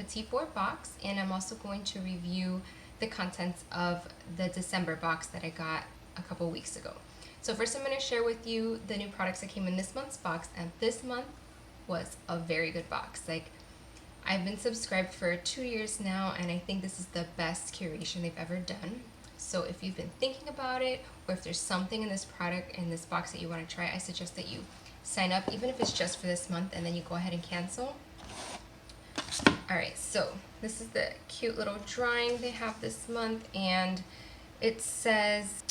Petit Vour box, and I'm also going to review the contents of the December box that I got a couple weeks ago. So first I'm going to share with you the new products that came in this month's box, and this month was a very good box. Like, I've been subscribed for 2 years now, and I think this is the best curation they've ever done. So if you've been thinking about it, or if there's something in this product, in this box that you want to try, I suggest that you sign up, even if it's just for this month, and then you go ahead and cancel. Alright, so this is the cute little drawing they have this month, and it says,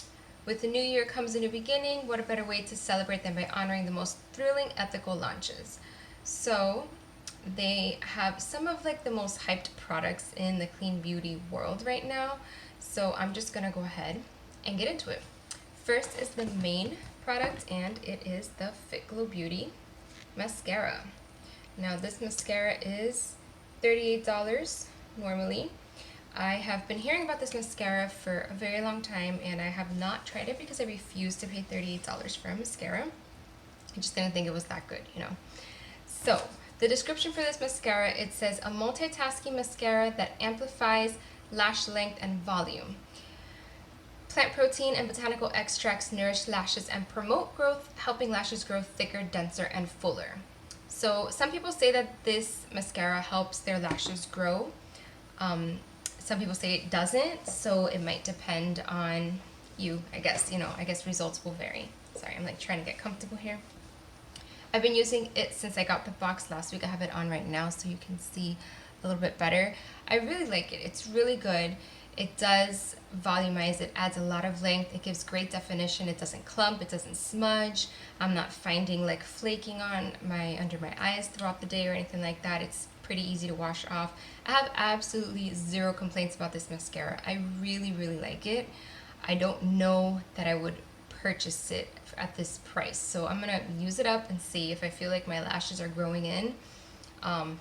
with the new year comes a new beginning. What a better way to celebrate than by honoring the most thrilling ethical launches. So they have some of like the most hyped products in the clean beauty world right now. So I'm just gonna go ahead and get into it. First is the main product, and it is the Fit Glow Beauty mascara. Now this mascara is $38 normally. I have been hearing about this mascara for a very long time, and I have not tried it because I refuse to pay $38 for a mascara. I just didn't think it was that good, you know. So the description for this mascara, it says a multitasking mascara that amplifies lash length and volume. Plant protein and botanical extracts nourish lashes and promote growth, helping lashes grow thicker, denser, and fuller. So some people say that this mascara helps their lashes grow. Some people say it doesn't, so it might depend on you, I guess. You know, I guess results will vary. Sorry, I'm like trying to get comfortable here. I've been using it since I got the box last week. I have it on right now so you can see a little bit better. I really like it. It's really good. It does volumize. It adds a lot of length. It gives great definition. It doesn't clump. It doesn't smudge. I'm not finding like flaking on under my eyes throughout the day or anything like that. It's pretty easy to wash off. I have absolutely zero complaints about this mascara. I really, really like it. I don't know that I would purchase it at this price. So I'm gonna use it up and see if I feel like my lashes are growing in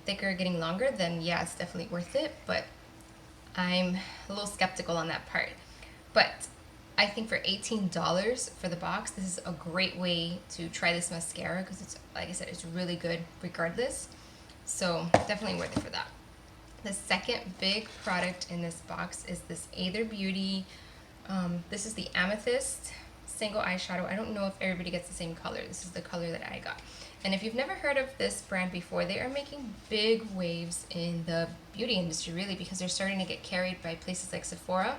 thicker, getting longer, then yeah, it's definitely worth it. But I'm a little skeptical on that part. But I think for $18 for the box, this is a great way to try this mascara because it's, like I said, it's really good regardless. So definitely worth it for that. The second big product in this box is this Aether Beauty. This is the Amethyst single eyeshadow. I don't know if everybody gets the same color. This is the color that I got. And if you've never heard of this brand before, they are making big waves in the beauty industry, really, because they're starting to get carried by places like Sephora.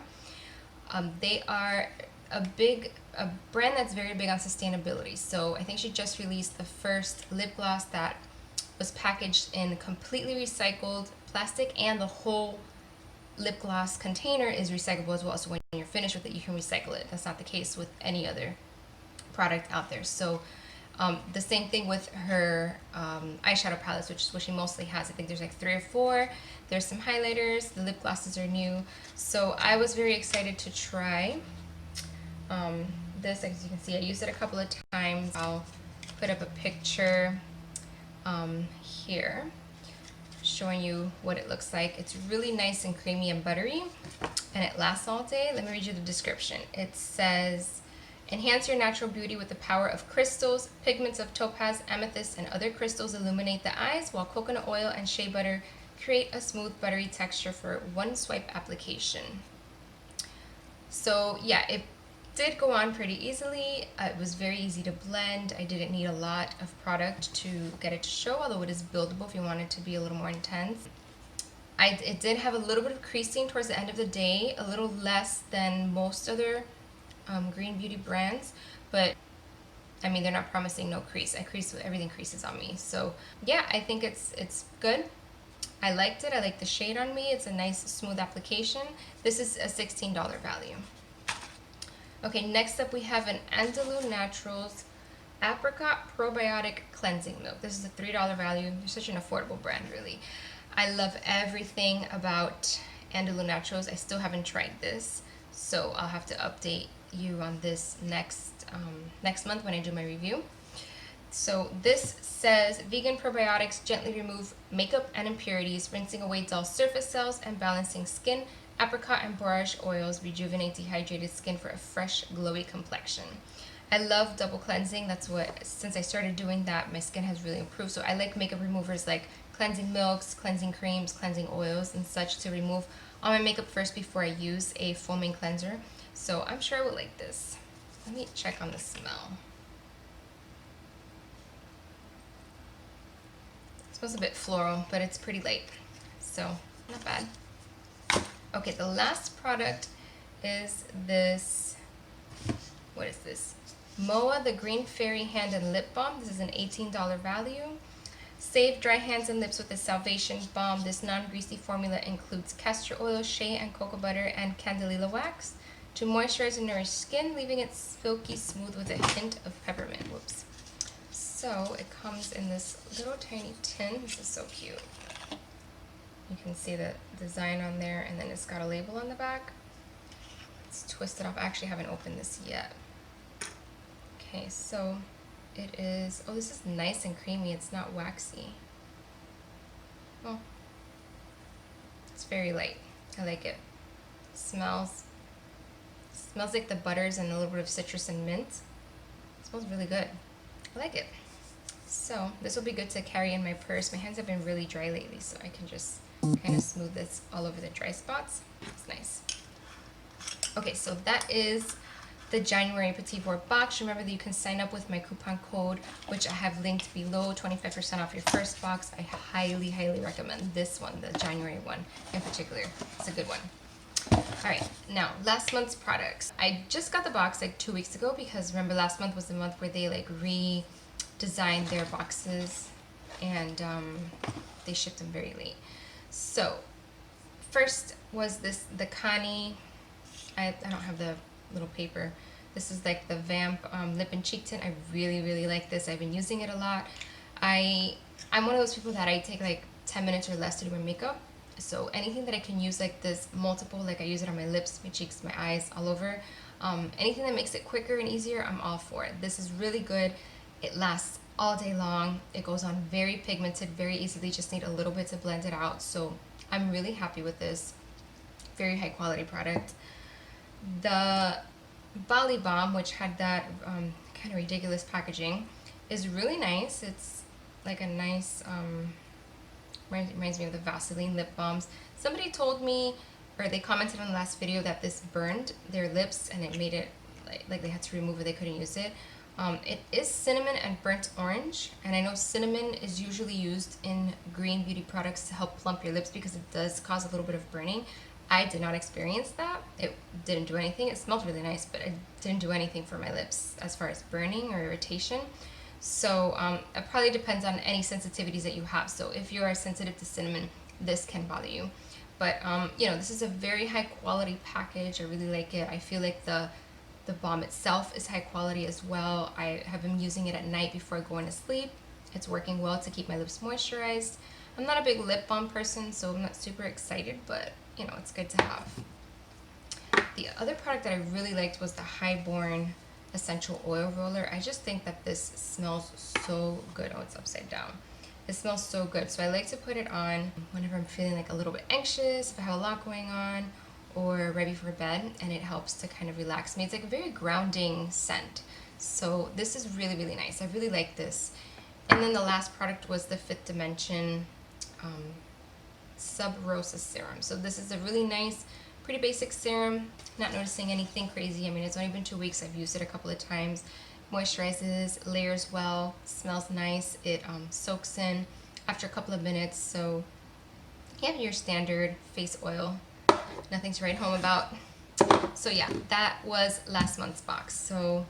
They are a brand that's very big on sustainability. So I think she just released the first lip gloss that was packaged in completely recycled plastic, and the whole lip gloss container is recyclable as well. So when you're finished with it, you can recycle it. That's not the case with any other product out there. So the same thing with her eyeshadow palettes, which is what she mostly has. I think there's like 3 or 4. There's some highlighters. The lip glosses are new. So I was very excited to try this. As you can see, I used it a couple of times. I'll put up a picture here showing you what it looks like. It's really nice and creamy and buttery, and it lasts all day. Let me read you the description. It says, enhance your natural beauty with the power of crystals. Pigments of topaz, amethyst, and other crystals illuminate the eyes, while coconut oil and shea butter create a smooth, buttery texture for one swipe application. So yeah, it did go on pretty easily. It was very easy to blend. I didn't need a lot of product to get it to show, although it is buildable if you want it to be a little more intense. It did have a little bit of creasing towards the end of the day, a little less than most other green beauty brands, but I mean, they're not promising no crease. Everything creases on me. So yeah, I think it's good. I liked it. I like the shade on me. It's a nice smooth application. This is a $16 value. Okay, next up we have an Angelo Naturals Apricot Probiotic Cleansing Milk. This is a $3 value. They're such an affordable brand, really. I love everything about Angelo Naturals. I still haven't tried this, so I'll have to update you on this next month when I do my review. So this says vegan probiotics gently remove makeup and impurities, rinsing away dull surface cells and balancing skin. Apricot and borage oils rejuvenate dehydrated skin for a fresh, glowy complexion. I love double cleansing. That's what, since I started doing that, my skin has really improved. So I like makeup removers like cleansing milks, cleansing creams, cleansing oils, and such to remove all my makeup first before I use a foaming cleanser. So I'm sure I will like this. Let me check on the smell. It smells a bit floral, but it's pretty light, so not bad. Okay, the last product is this, what is this? MOA the Green Fairy Hand and Lip Balm. This is an $18 value. Save dry hands and lips with the Salvation Balm. This non-greasy formula includes castor oil, shea and cocoa butter, and candelilla wax to moisturize and nourish skin, leaving it silky smooth with a hint of peppermint. Whoops. So it comes in this little tiny tin. This is so cute. You can see the design on there, and then it's got a label on the back. It's twisted off. I actually haven't opened this yet. Okay, so it is, oh, this is nice and creamy. It's not waxy. Oh, it's very light. I like it. Smells like the butters and a little bit of citrus and mint. It smells really good. I like it. So this will be good to carry in my purse. My hands have been really dry lately, so I can just kind of smooth this all over the dry spots. It's nice. Okay, so that is the January Petit Vour box. Remember that you can sign up with my coupon code, which I have linked below, 25% off your first box. I highly, highly recommend this one, the January one in particular. It's a good one. Alright, now last month's products. I just got the box like 2 weeks ago because remember last month was the month where they like redesigned their boxes and they shipped them very late. So first was this, the Connie, I don't have the little paper. This is like the Vamp lip and cheek tint. I really, really like this. I've been using it a lot. I'm one of those people that I take like 10 minutes or less to do my makeup. So anything that I can use like this multiple, like I use it on my lips, my cheeks, my eyes, all over. Anything that makes it quicker and easier, I'm all for it. This is really good. It lasts all day long. It goes on very pigmented, very easily. Just need a little bit to blend it out. So I'm really happy with this. Very high quality product. The Volley Bomb, which had that kind of ridiculous packaging, is really nice. It's like a nice, reminds me of the Vaseline lip balms. Somebody told me, or they commented on the last video, that this burned their lips and it made it like they had to remove it, they couldn't use it. It is cinnamon and burnt orange, and I know cinnamon is usually used in green beauty products to help plump your lips because it does cause a little bit of burning. I did not experience that. It didn't do anything. It smelled really nice, but it didn't do anything for my lips as far as burning or irritation. So it probably depends on any sensitivities that you have. So if you are sensitive to cinnamon, this can bother you. But you know, this is a very high quality package. I really like it. I feel like the balm itself is high quality as well. I have been using it at night before going to sleep. It's working well to keep my lips moisturized. I'm not a big lip balm person, so I'm not super excited, but you know, it's good to have. The other product that I really liked was the Highborne Essential Oil Roller. I just think that this smells so good. Oh, it's upside down. It smells so good. So I like to put it on whenever I'm feeling like a little bit anxious, if I have a lot going on, or right before bed, and it helps to kind of relax me. It's like a very grounding scent. So this is really, really nice. I really like this. And then the last product was the Fifth Dimension Sub Rosa Serum. So this is a really nice, pretty basic serum. Not noticing anything crazy. I mean, it's only been 2 weeks. I've used it a couple of times. Moisturizes, layers well, smells nice. It soaks in after a couple of minutes. So you have your standard face oil. Nothing to write home about. So yeah, that was last month's box. So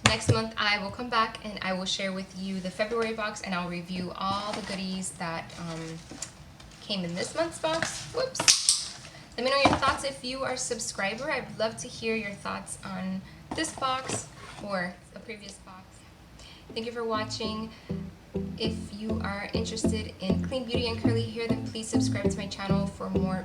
next month I will come back and I will share with you the February box, and I'll review all the goodies that came in this month's box. Whoops. Let me know your thoughts if you are a subscriber. I'd love to hear your thoughts on this box or a previous box. Thank you for watching. If you are interested in clean beauty and curly hair, then please subscribe to my channel for more